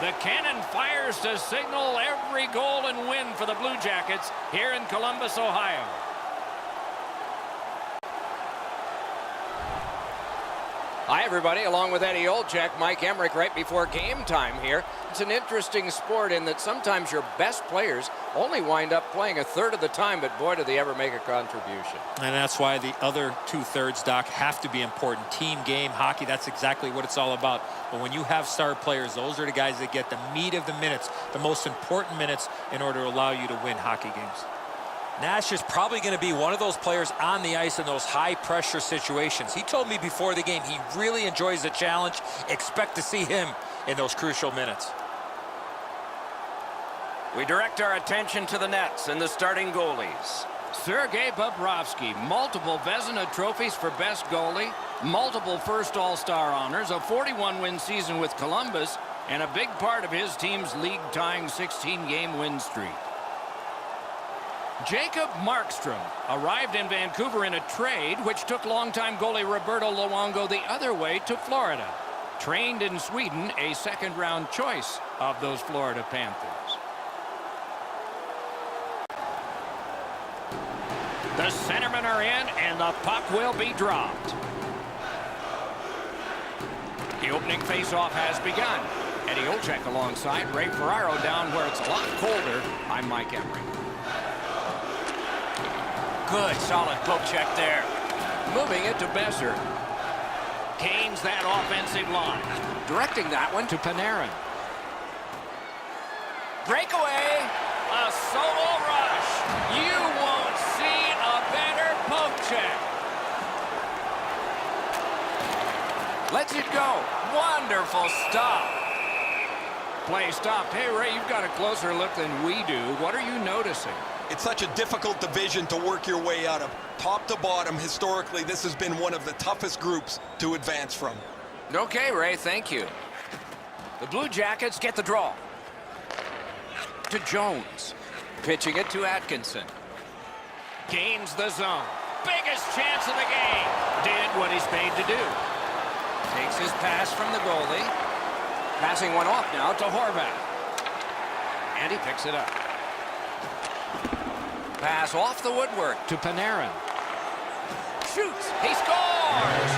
The cannon fires to signal every goal and win for the Blue Jackets here in Columbus, Ohio. Hi, everybody. Along with Eddie Olczyk, Mike Emmerich right before game time here. It's an interesting sport in that sometimes your best players only wind up playing a third of the time, but boy, do they ever make a contribution. And that's why the other two-thirds, Doc, have to be important. Team game, hockey, that's exactly what it's all about. But when you have star players, those are the guys that get the meat of the minutes, the most important minutes in order to allow you to win hockey games. Nash is probably going to be one of those players on the ice in those high-pressure situations. He told me before the game he really enjoys the challenge. Expect to see him in those crucial minutes. We direct our attention to the nets and the starting goalies. Sergei Bobrovsky, multiple Vezina trophies for best goalie, multiple first All-Star honors, a 41-win season with Columbus, and a big part of his team's league-tying 16-game win streak. Jacob Markstrom arrived in Vancouver in a trade which took longtime goalie Roberto Luongo the other way to Florida. Trained in Sweden, a second-round choice of those Florida Panthers. The centermen are in, and the puck will be dropped. The opening faceoff has begun. Eddie Olczyk alongside Ray Ferraro down where it's a lot colder. I'm Mike Emmerich. Good, solid poke check there. Moving it to Besser. Gains that offensive line. Directing that one to Panarin. Breakaway. A solo rush. You won't see a better poke check. Lets it go. Wonderful stop. Play stopped. Hey, Ray, you've got a closer look than we do. What are you noticing? It's such a difficult division to work your way out of. Top to bottom, historically, this has been one of the toughest groups to advance from. Okay, Ray, thank you. The Blue Jackets get the draw. To Jones. Pitching it to Atkinson. Gains the zone. Biggest chance of the game. Did what he's paid to do. Takes his pass from the goalie. Passing one off now to Horvath. And he picks it up. Pass off the woodwork To Panarin. Shoots. He scores!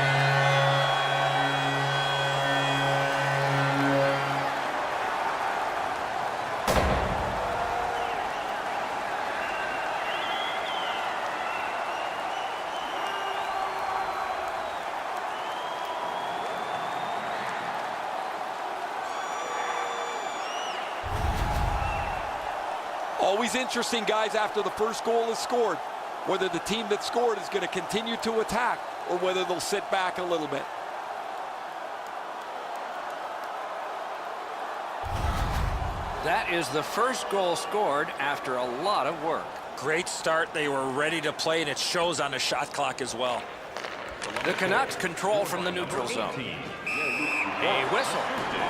Always interesting, guys, after the first goal is scored, whether the team that scored is going to continue to attack or whether they'll sit back a little bit. That is the first goal scored after a lot of work. Great start. They were ready to play, and it shows on the shot clock as well. The Canucks control from the neutral zone. A whistle.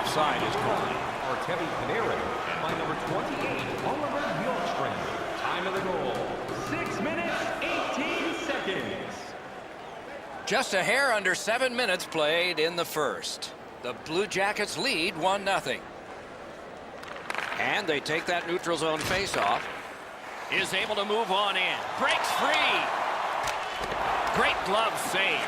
Offside is called. Artemi Panarin by number 28, Oliver Bjorkstrand. Time of the goal, 6 minutes, 18 seconds. Just a hair under 7 minutes played in the first. The Blue Jackets lead 1-0. And they take that neutral zone faceoff. Is able to move on in. Breaks free. Great glove save.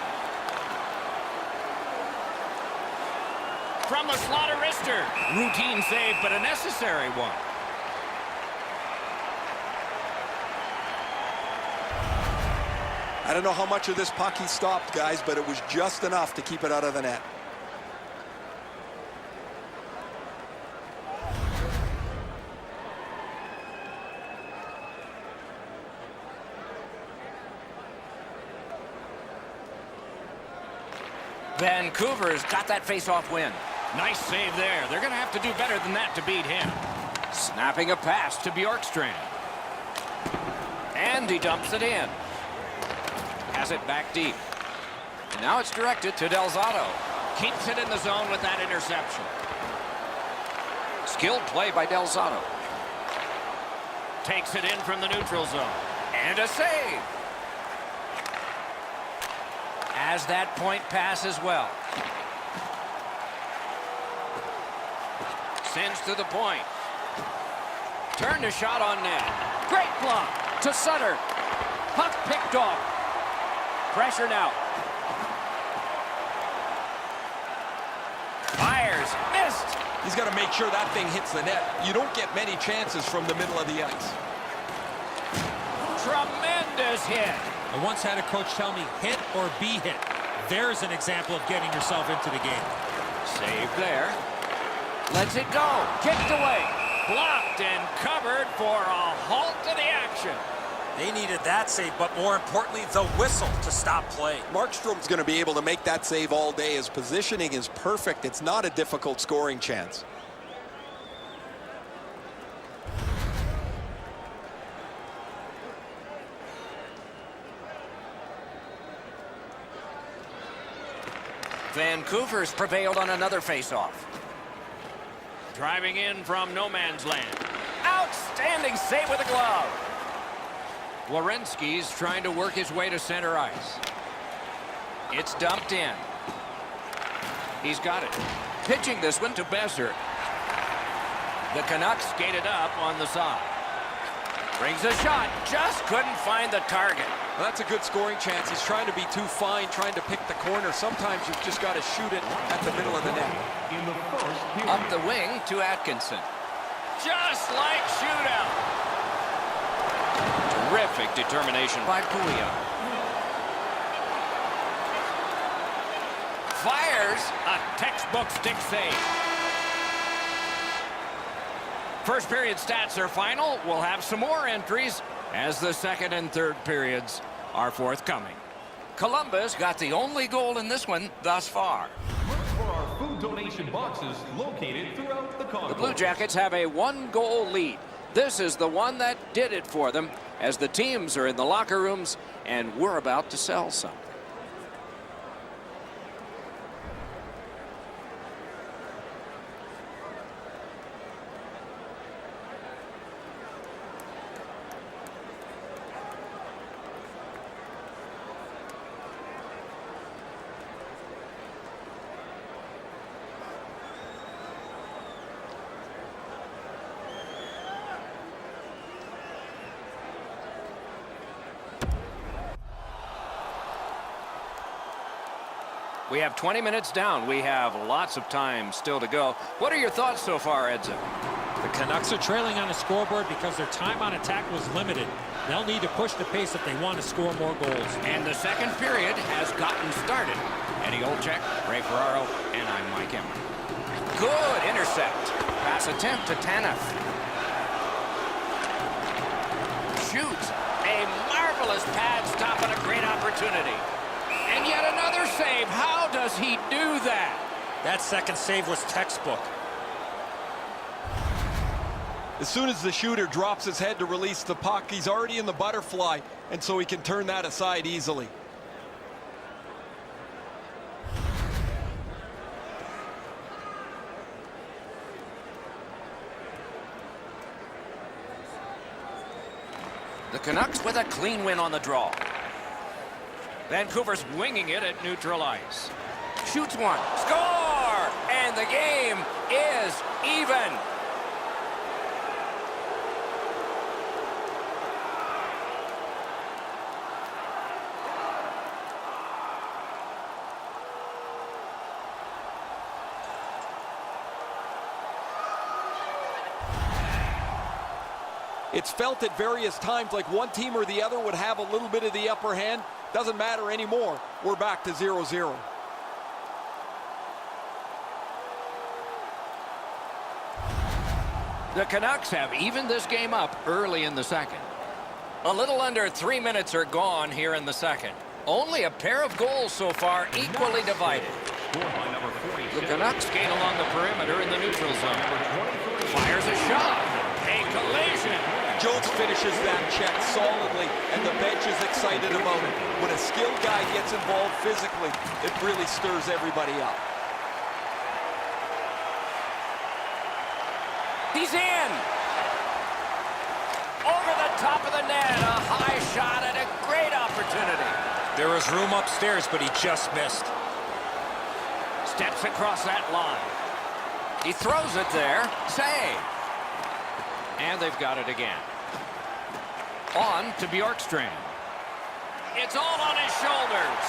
From the slaughter wrister. Routine save, but a necessary one. I don't know how much of this puck he stopped, guys, but it was just enough to keep it out of the net. Vancouver's got that face-off win. Nice save there. They're going to have to do better than that to beat him. Snapping a pass to Bjorkstrand. And he dumps it in. Has it back deep. And now it's directed to Delzato. Keeps it in the zone with that interception. Skilled play by Delzato. Takes it in from the neutral zone. And a save. Has that point pass as well. Sends to the point. Turned a shot on net. Great block to Sutter. Puck picked off. Pressure now. Fires. Missed. He's got to make sure that thing hits the net. You don't get many chances from the middle of the ice. Tremendous hit. I once had a coach tell me, hit or be hit. There's an example of getting yourself into the game. Save there. Lets it go. Kicked away. Blocked and covered for a halt to the action. They needed that save, but more importantly, the whistle to stop play. Markstrom's going to be able to make that save all day. His positioning is perfect. It's not a difficult scoring chance. Vancouver's prevailed on another face-off. Driving in from no man's land. Outstanding save with a glove. Werenski's trying to work his way to center ice. It's dumped in. He's got it. Pitching this one to Besser. The Canucks skated up on the side. Brings a shot. Just couldn't find the target. Well, that's a good scoring chance. He's trying to be too fine, trying to pick the corner. Sometimes you've just got to shoot it at the middle of the net. In the first period. Up the wing to Atkinson. Just like shootout. Terrific determination by Pouillot. Fires a textbook stick save. First period stats are final. We'll have some more entries as the second and third periods are forthcoming. Columbus got the only goal in this one thus far. Look for our food donation boxes located throughout the concourse. The Blue Jackets have a one-goal lead. This is the one that did it for them as the teams are in the locker rooms and we're about to sell something. We have 20 minutes down. We have lots of time still to go. What are your thoughts so far, Edson? The Canucks are trailing on the scoreboard because their time on attack was limited. They'll need to push the pace if they want to score more goals. And the second period has gotten started. Eddie Olczyk, Ray Ferraro, and I'm Mike Emmer. Good intercept. Pass attempt to Tanev. Shoots. A marvelous pad stop and a great opportunity. And yet another save. How does he do that? That second save was textbook. As soon as the shooter drops his head to release the puck, he's already in the butterfly, and so he can turn that aside easily. The Canucks with a clean win on the draw. Vancouver's winging it at neutral ice. Shoots one. Score! And the game is even. It's felt at various times like one team or the other would have a little bit of the upper hand. Doesn't matter anymore. We're back to 0-0. The Canucks have evened this game up early in the second. A little under 3 minutes are gone here in the second. Only a pair of goals so far, equally divided. Scored by number 47. The Canucks skate along the perimeter in the neutral zone. Fires a shot. A collision. Jones finishes that check solidly, and the bench is excited about it. When a skilled guy gets involved physically, it really stirs everybody up. He's in. Over the top of the net, a high shot and a great opportunity. There was room upstairs, but he just missed. Steps across that line. He throws it there. Save. And they've got it again. On to Bjorkstrand. It's all on his shoulders.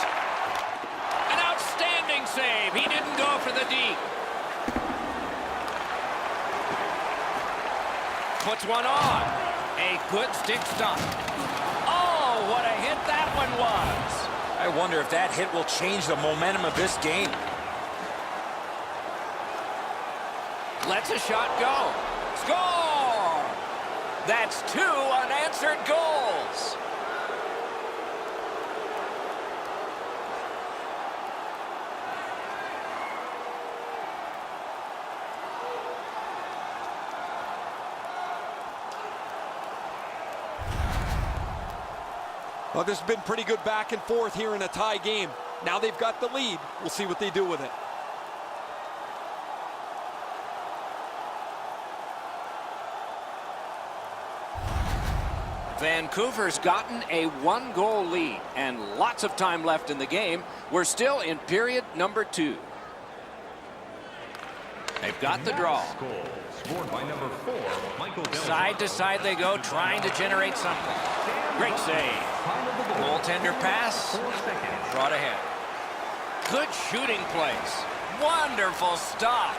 An outstanding save. He didn't go for the deep. Puts one on. A good stick stop. Oh, what a hit that one was. I wonder if that hit will change the momentum of this game. Lets a shot go. Score! That's 2 unanswered goals. Well, this has been pretty good back and forth here in a tie game. Now they've got the lead. We'll see what they do with it. Vancouver's gotten a 1-goal lead and lots of time left in the game. We're still in period number 2. They've got the draw. Scored by number 4, Michael Dell. Side to side they go, trying to generate something. Great save. Goaltender pass. 4 seconds. Brought ahead. Good shooting place. Wonderful stop.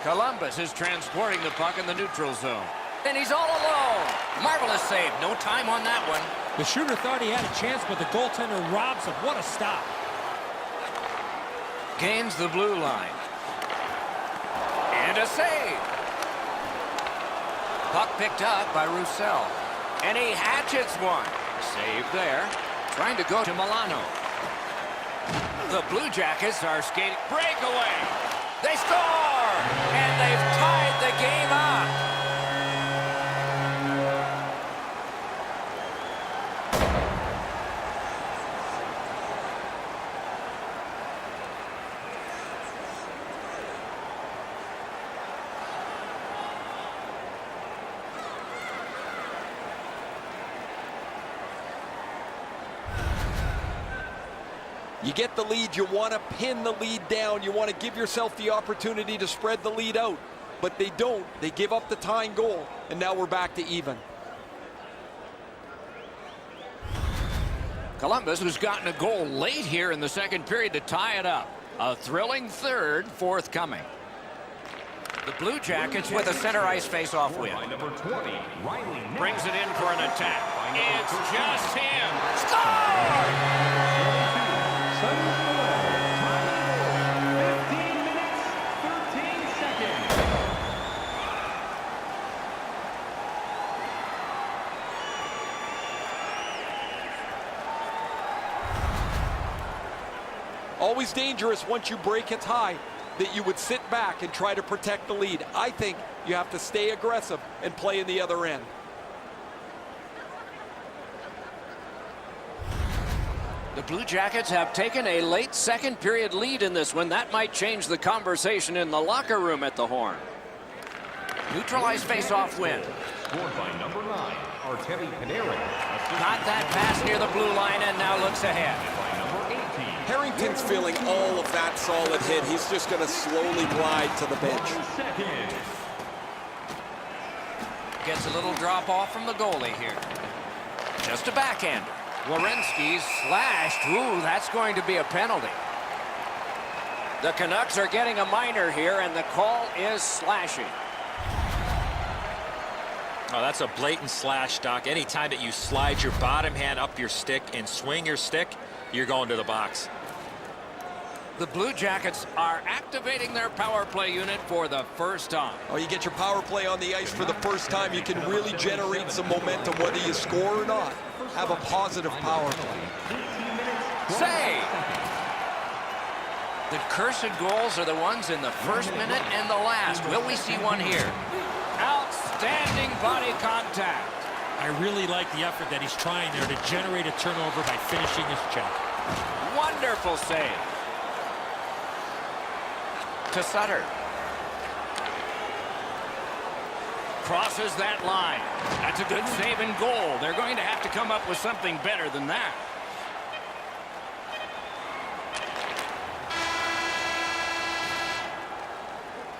Columbus is transporting the puck in the neutral zone. And he's all alone. Marvelous save. No time on that one. The shooter thought he had a chance, but the goaltender robs him. What a stop. Gains the blue line. And a save. Puck picked up by Roussel. And he hatchets one. Save there. Trying to go to Milano. The Blue Jackets are skating. Breakaway. They score! And they've tied the game up. You get the lead, you want to pin the lead down. You want to give yourself the opportunity to spread the lead out. But they don't. They give up the tying goal, and now we're back to even. Columbus, who's gotten a goal late here in the second period to tie it up. A thrilling third forthcoming. The Blue Jackets with a center ice face-off win. By number 20, Riley Nash. Brings it in for an attack. It's just him. Score! 15 minutes, 13 seconds. Always dangerous once you break a tie that you would sit back and try to protect the lead. I think you have to stay aggressive and play in the other end. The Blue Jackets have taken a late second period lead in this one. That might change the conversation in the locker room at the Horn. Neutralized face-off win. Scored by number 9, Artemi Panarin. Got that pass near the blue line and now looks ahead. By number 18, Harrington's feeling all of that solid hit. He's just going to slowly glide to the bench. 1 second. Gets a little drop off from the goalie here. Just a backhander. Werenski's slashed. Ooh, that's going to be a penalty. The Canucks are getting a minor here, and the call is slashing. Oh, that's a blatant slash, Doc. Anytime that you slide your bottom hand up your stick and swing your stick, you're going to the box. The Blue Jackets are activating their power play unit for the first time. Oh, you get your power play on the ice for the first time, you can really generate some momentum, whether you score or not. Have a positive power play. Save! The cursed goals are the ones in the first minute and the last. Will we see one here? Outstanding body contact. I really like the effort that he's trying there to generate a turnover by finishing his check. Wonderful save. To Sutter. Crosses that line. That's a good save and goal. They're going to have to come up with something better than that.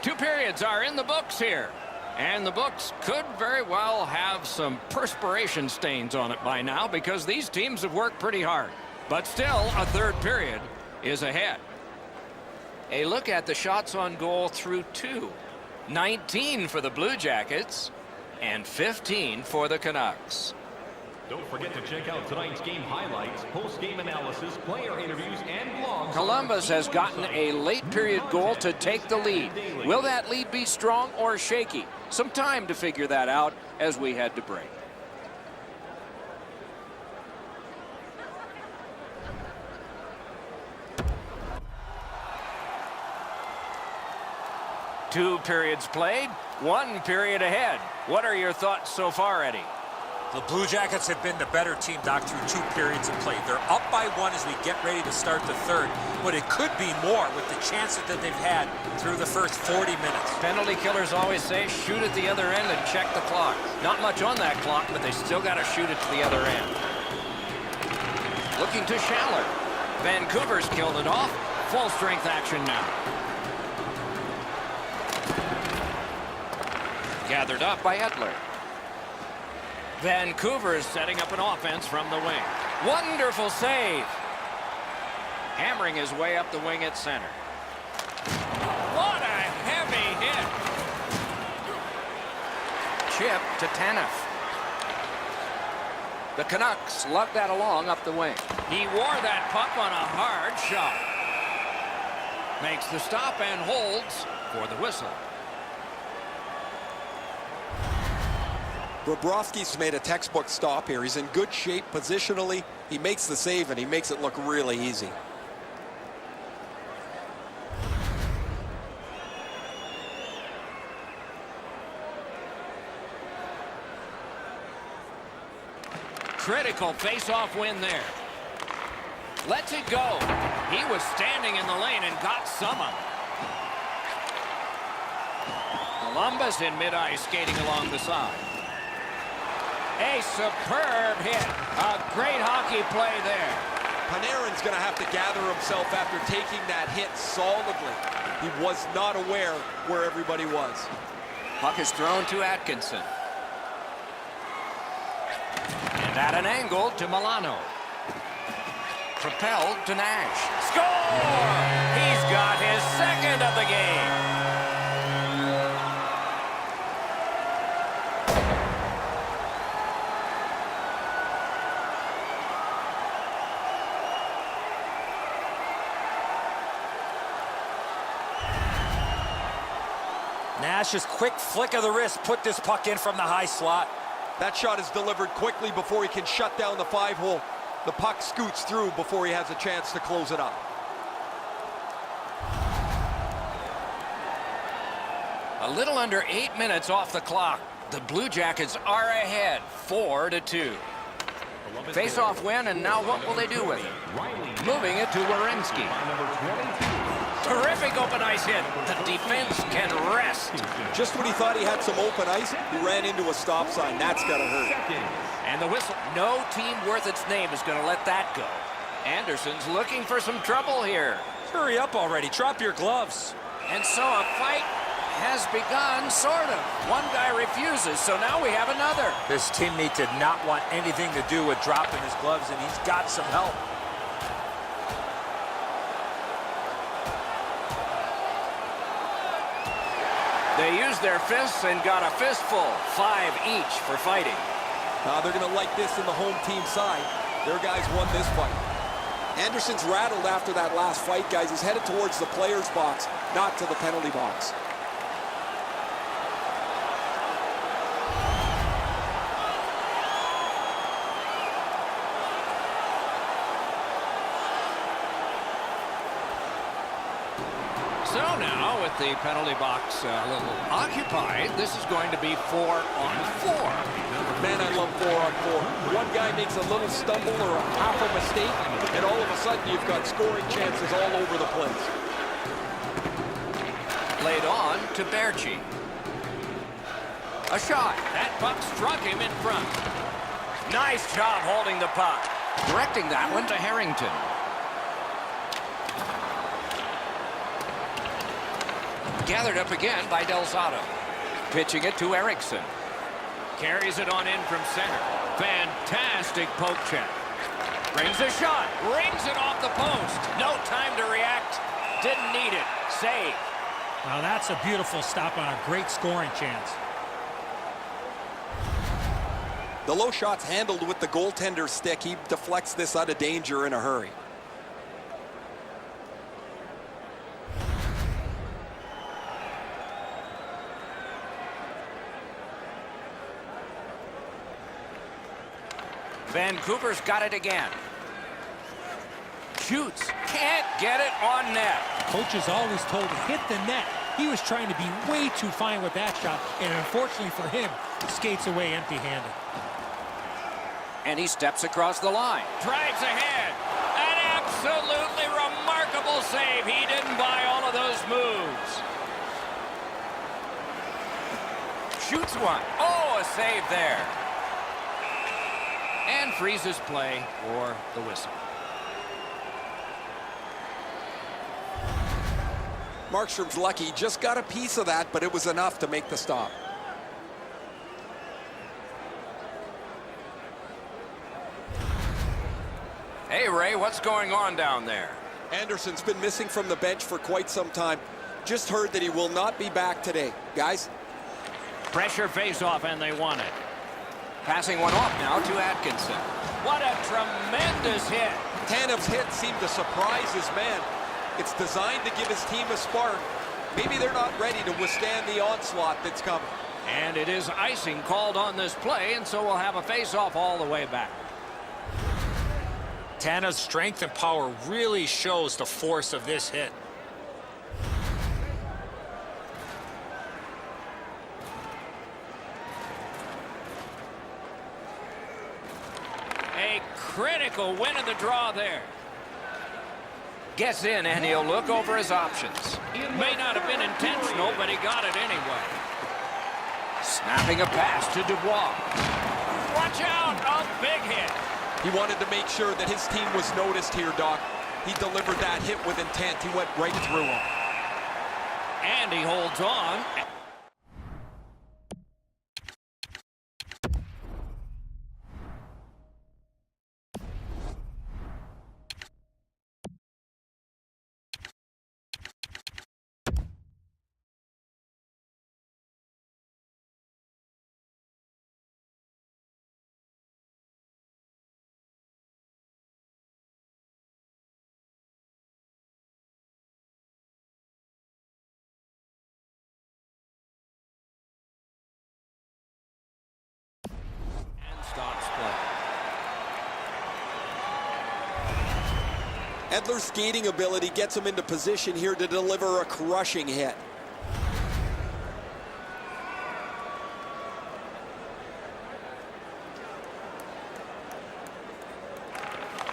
2 periods are in the books here. And the books could very well have some perspiration stains on it by now because these teams have worked pretty hard. But still, a 3rd period is ahead. A look at the shots on goal through 2. 19 for the Blue Jackets and 15 for the Canucks. Don't forget to check out tonight's game highlights, post-game analysis, player interviews, and blogs. Columbus has gotten a late period goal to take the lead. Will that lead be strong or shaky? Some time to figure that out as we head to break. Two periods played, 1 period ahead. What are your thoughts so far, Eddie? The Blue Jackets have been the better team, Doc, through 2 periods of play. They're up by 1 as we get ready to start the 3rd, but it could be more with the chances that they've had through the first 40 minutes. Penalty killers always say shoot at the other end and check the clock. Not much on that clock, but they still got to shoot it to the other end. Looking to Schaller. Vancouver's killed it off. Full strength action now. Gathered up by Edler. Vancouver is setting up an offense from the wing. Wonderful save. Hammering his way up the wing at center. What a heavy hit. Chip to Tanev. The Canucks lug that along up the wing. He wore that puck on a hard shot. Makes the stop and holds for the whistle. Bobrovsky's made a textbook stop here. He's in good shape positionally. He makes the save, and he makes it look really easy. Critical face-off win there. Lets it go. He was standing in the lane and got some of it. Columbus in mid-ice skating along the side. A superb hit. A great hockey play there. Panarin's going to have to gather himself after taking that hit solidly. He was not aware where everybody was. Puck is thrown to Atkinson. And at an angle to Milano. Propelled to Nash. Score! He's got his 2nd of the game. Nash's quick flick of the wrist put this puck in from the high slot. That shot is delivered quickly before he can shut down the 5-hole. The puck scoots through before he has a chance to close it up. A little under 8 minutes off the clock. The Blue Jackets are ahead, 4-2. Face-off win, and now what will they do with it? Moving it to Werenski. Terrific open ice hit. The defense can rest. Just when he thought he had some open ice, he ran into a stop sign. That's gotta hurt. And the whistle. No team worth its name is going to let that go. Anderson's looking for some trouble here. Hurry up already. Drop your gloves. And so a fight has begun, sort of. One guy refuses, so now we have another. This teammate did not want anything to do with dropping his gloves, and he's got some help. They used their fists and got a fistful. 5 each for fighting. They're going to like this in the home team side. Their guys won this fight. Anderson's rattled after that last fight, guys. He's headed towards the player's box, not to the penalty box. So now, with the penalty box a little occupied, this is going to be 4-on-4. Man, I love 4-on-4. One guy makes a little stumble or a half a mistake, and all of a sudden you've got scoring chances all over the place. Laid on to Berchi. A shot. That puck struck him in front. Nice job holding the puck. Directing that one to Harrington. Gathered up again by Delzato. Pitching it to Erickson. Carries it on in from center. Fantastic poke check. Brings a shot. Rings it off the post. No time to react. Didn't need it. Save. Now that's a beautiful stop on a great scoring chance. The low shot's handled with the goaltender's stick. He deflects this out of danger in a hurry. Vancouver's got it again. Shoots. Can't get it on net. Coach is always told to hit the net. He was trying to be way too fine with that shot, and unfortunately for him, skates away empty-handed. And he steps across the line. Drives ahead. An absolutely remarkable save. He didn't buy all of those moves. Shoots one. Oh, a save there. And freezes play for the whistle. Markstrom's lucky. Just got a piece of that, but it was enough to make the stop. Hey, Ray, what's going on down there? Anderson's been missing from the bench for quite some time. Just heard that he will not be back today. Guys? Pressure face-off, and they won it. Passing one off now to Atkinson. What a tremendous hit. Tanev's hit seemed to surprise his man. It's designed to give his team a spark. Maybe they're not ready to withstand the onslaught that's coming. And it is icing called on this play, and so we'll have a face-off all the way back. Tanev's strength and power really shows the force of this hit. A critical win of the draw there. Gets in, and he'll look over his options. May not have been intentional, but he got it anyway. Snapping a pass to Dubois. Watch out, a big hit. He wanted to make sure that his team was noticed here, Doc. He delivered that hit with intent. He went right through him. And he holds on. Stops play. Edler's skating ability gets him into position here to deliver a crushing hit.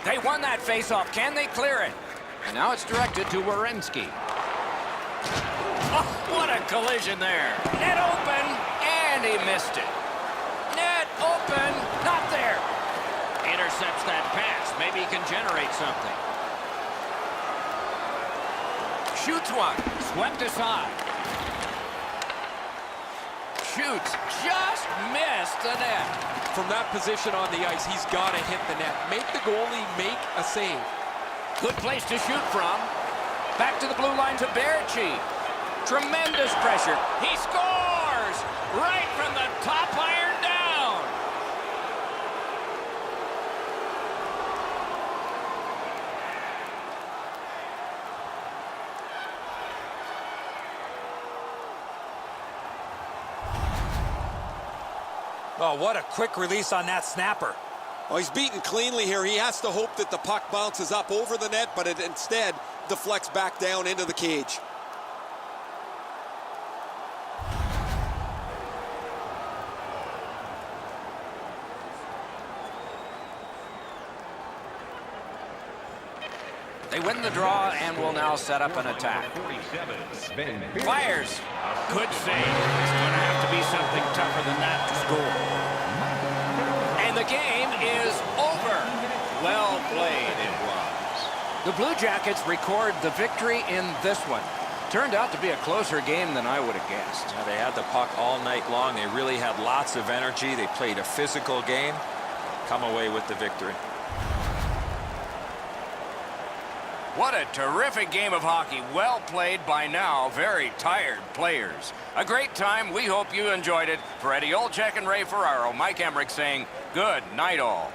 They won that faceoff. Can they clear it? And now it's directed to Werenski. Oh, what a collision there. Net open, and he missed it. Net open, not there. Intercepts that pass. Maybe he can generate something. Shoots one. Swept aside. Shoots. Just missed the net. From that position on the ice, he's got to hit the net. Make the goalie make a save. Good place to shoot from. Back to the blue line to Berchi. Tremendous pressure. He scores! Right from the top iron down. Oh, what a quick release on that snapper. Oh, he's beaten cleanly here. He has to hope that the puck bounces up over the net, but it instead deflects back down into the cage. They win the draw and will now set up an attack. Fires. Good save. It's going to have to be something tougher than that to score. And the game is over. Well played it was. The Blue Jackets record the victory in this one. Turned out to be a closer game than I would have guessed. Yeah, they had the puck all night long. They really had lots of energy. They played a physical game. Come away with the victory. What a terrific game of hockey. Well played by now very tired players. A great time. We hope you enjoyed it. For Eddie Olczyk and Ray Ferraro, Mike Emmerich saying good night all.